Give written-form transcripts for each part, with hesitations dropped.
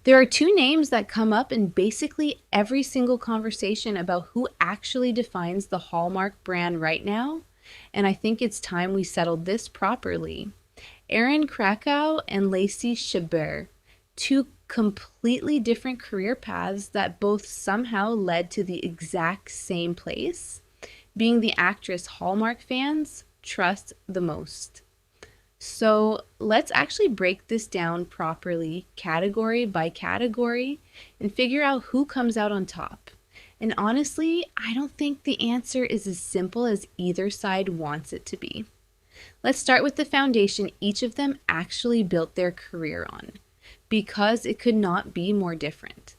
There are two names that come up in basically every single conversation about who actually defines the Hallmark brand right now, and I think it's time we settled this properly. Erin Krakow and Lacey Chabert, two completely different career paths that both somehow led to the exact same place, being the actress Hallmark fans trust the most. So let's actually break this down properly, category by category, and figure out who comes out on top. And honestly, I don't think the answer is as simple as either side wants it to be. Let's start with the foundation each of them actually built their career on, because it could not be more different.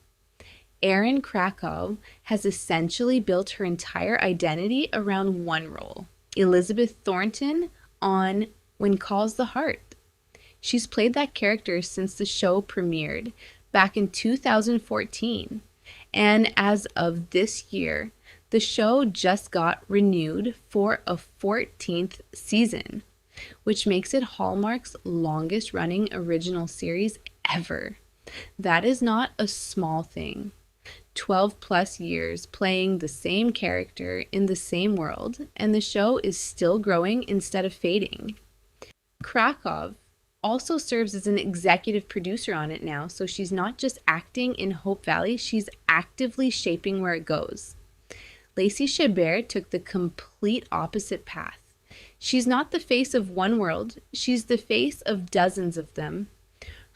Erin Krakow has essentially built her entire identity around one role, Elizabeth Thornton on When Calls the Heart. She's played that character since the show premiered back in 2014, and as of this year, the show just got renewed for a 14th season, which makes it Hallmark's longest running original series ever. That is not a small thing. 12 plus years playing the same character in the same world, and the show is still growing instead of fading. Krakow also serves as an executive producer on it now, so she's not just acting in Hope Valley, she's actively shaping where it goes. Lacey Chabert took the complete opposite path. She's not the face of one world, she's the face of dozens of them.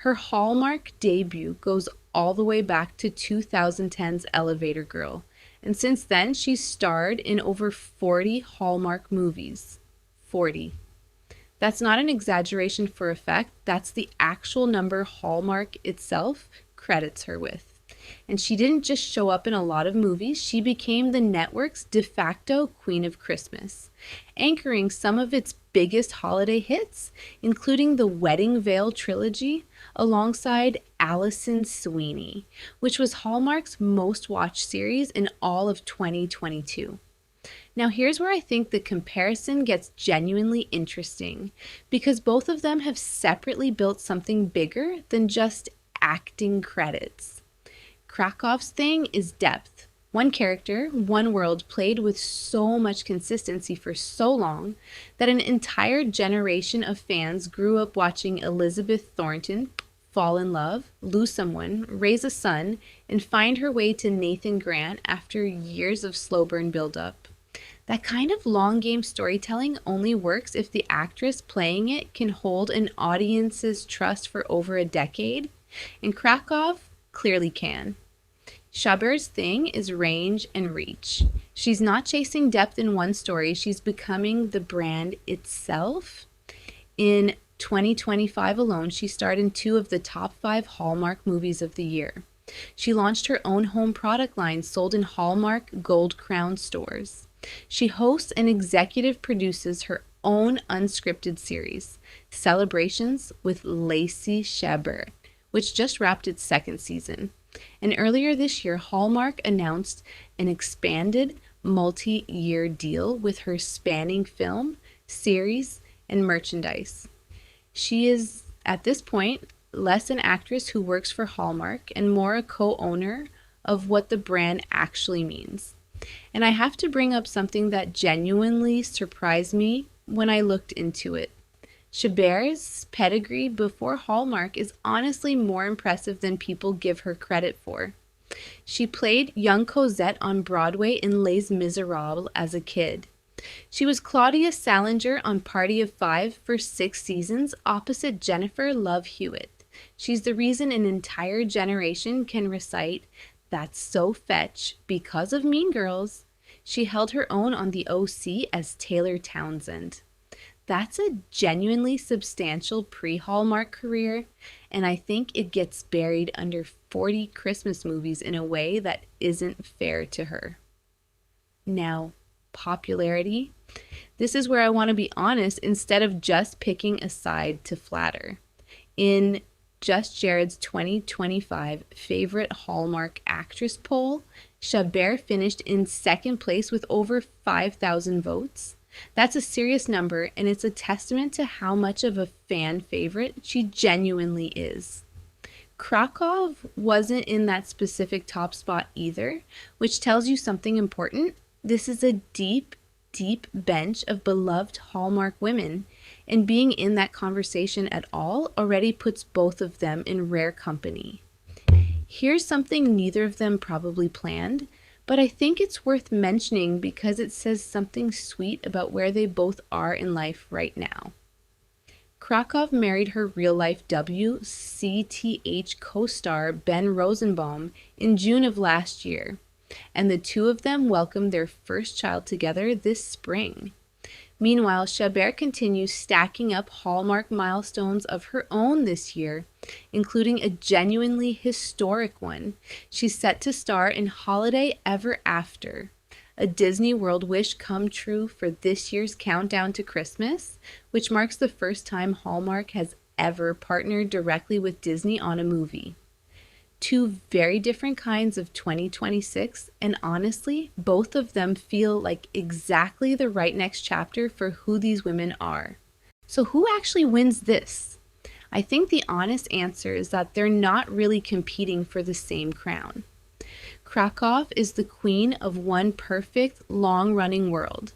Her Hallmark debut goes all the way back to 2010's Elevator Girl, and since then she's starred in over 40 Hallmark movies. 40. That's not an exaggeration for effect, that's the actual number Hallmark itself credits her with. And she didn't just show up in a lot of movies, she became the network's de facto Queen of Christmas, anchoring some of its biggest holiday hits, including the Wedding Veil trilogy, alongside Allison Sweeney, which was Hallmark's most watched series in all of 2022. Now here's where I think the comparison gets genuinely interesting, because both of them have separately built something bigger than just acting credits. Krakow's thing is depth. One character, one world, played with so much consistency for so long that an entire generation of fans grew up watching Elizabeth Thornton fall in love, lose someone, raise a son, and find her way to Nathan Grant after years of slow burn buildup. That kind of long game storytelling only works if the actress playing it can hold an audience's trust for over a decade, and Krakow clearly can. Chabert's thing is range and reach. She's not chasing depth in one story, she's becoming the brand itself. In 2025 alone, she starred in 2 of the top 5 Hallmark movies of the year. She launched her own home product line sold in Hallmark Gold Crown stores. She hosts and executive produces her own unscripted series, Celebrations with Lacey Chabert, which just wrapped its 2nd season. And earlier this year, Hallmark announced an expanded multi-year deal with her spanning film, series, and merchandise. She is, at this point, less an actress who works for Hallmark and more a co-owner of what the brand actually means. And I have to bring up something that genuinely surprised me when I looked into it. Chabert's pedigree before Hallmark is honestly more impressive than people give her credit for. She played young Cosette on Broadway in Les Miserables as a kid. She was Claudia Salinger on Party of Five for 6 seasons opposite Jennifer Love Hewitt. She's the reason an entire generation can recite "That's So Fetch" because of Mean Girls. She held her own on The OC as Taylor Townsend. That's a genuinely substantial pre-Hallmark career, and I think it gets buried under 40 Christmas movies in a way that isn't fair to her. Now, popularity. This is where I want to be honest instead of just picking a side to flatter. In Just Jared's 2025 favorite Hallmark actress poll, Chabert finished in 2nd place with over 5,000 votes. That's a serious number, and it's a testament to how much of a fan favorite she genuinely is. Krakow wasn't in that specific top spot either, which tells you something important. This is a deep, deep bench of beloved Hallmark women, and being in that conversation at all already puts both of them in rare company. Here's something neither of them probably planned, but I think it's worth mentioning because it says something sweet about where they both are in life right now. Krakow married her real-life WCTH co-star Ben Rosenbaum in June of last year, and the two of them welcomed their first child together this spring. Meanwhile, Chabert continues stacking up Hallmark milestones of her own this year, including a genuinely historic one. She's set to star in Holiday Ever After, a Disney World wish come true for this year's countdown to Christmas, which marks the first time Hallmark has ever partnered directly with Disney on a movie. Two very different kinds of 2026, and honestly, both of them feel like exactly the right next chapter for who these women are. So who actually wins this? I think the honest answer is that they're not really competing for the same crown. Krakow is the queen of one perfect, long-running world,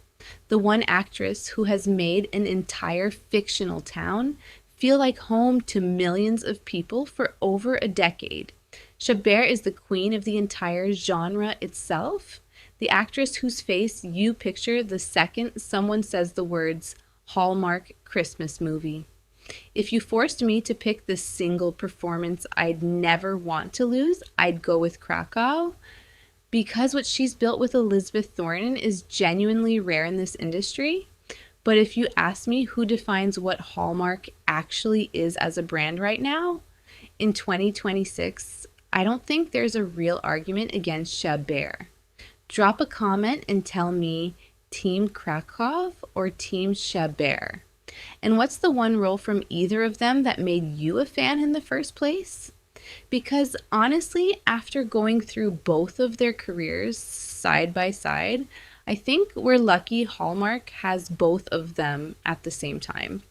the one actress who has made an entire fictional town feel like home to millions of people for over a decade. Chabert is the queen of the entire genre itself, the actress whose face you picture the second someone says the words Hallmark Christmas movie. If you forced me to pick the single performance I'd never want to lose, I'd go with Krakow, because what she's built with Elizabeth Thornton is genuinely rare in this industry. But if you ask me who defines what Hallmark actually is as a brand right now, in 2026, I don't think there's a real argument against Chabert. Drop a comment and tell me Team Krakow or Team Chabert. And what's the one role from either of them that made you a fan in the first place? Because honestly, after going through both of their careers side by side, I think we're lucky Hallmark has both of them at the same time.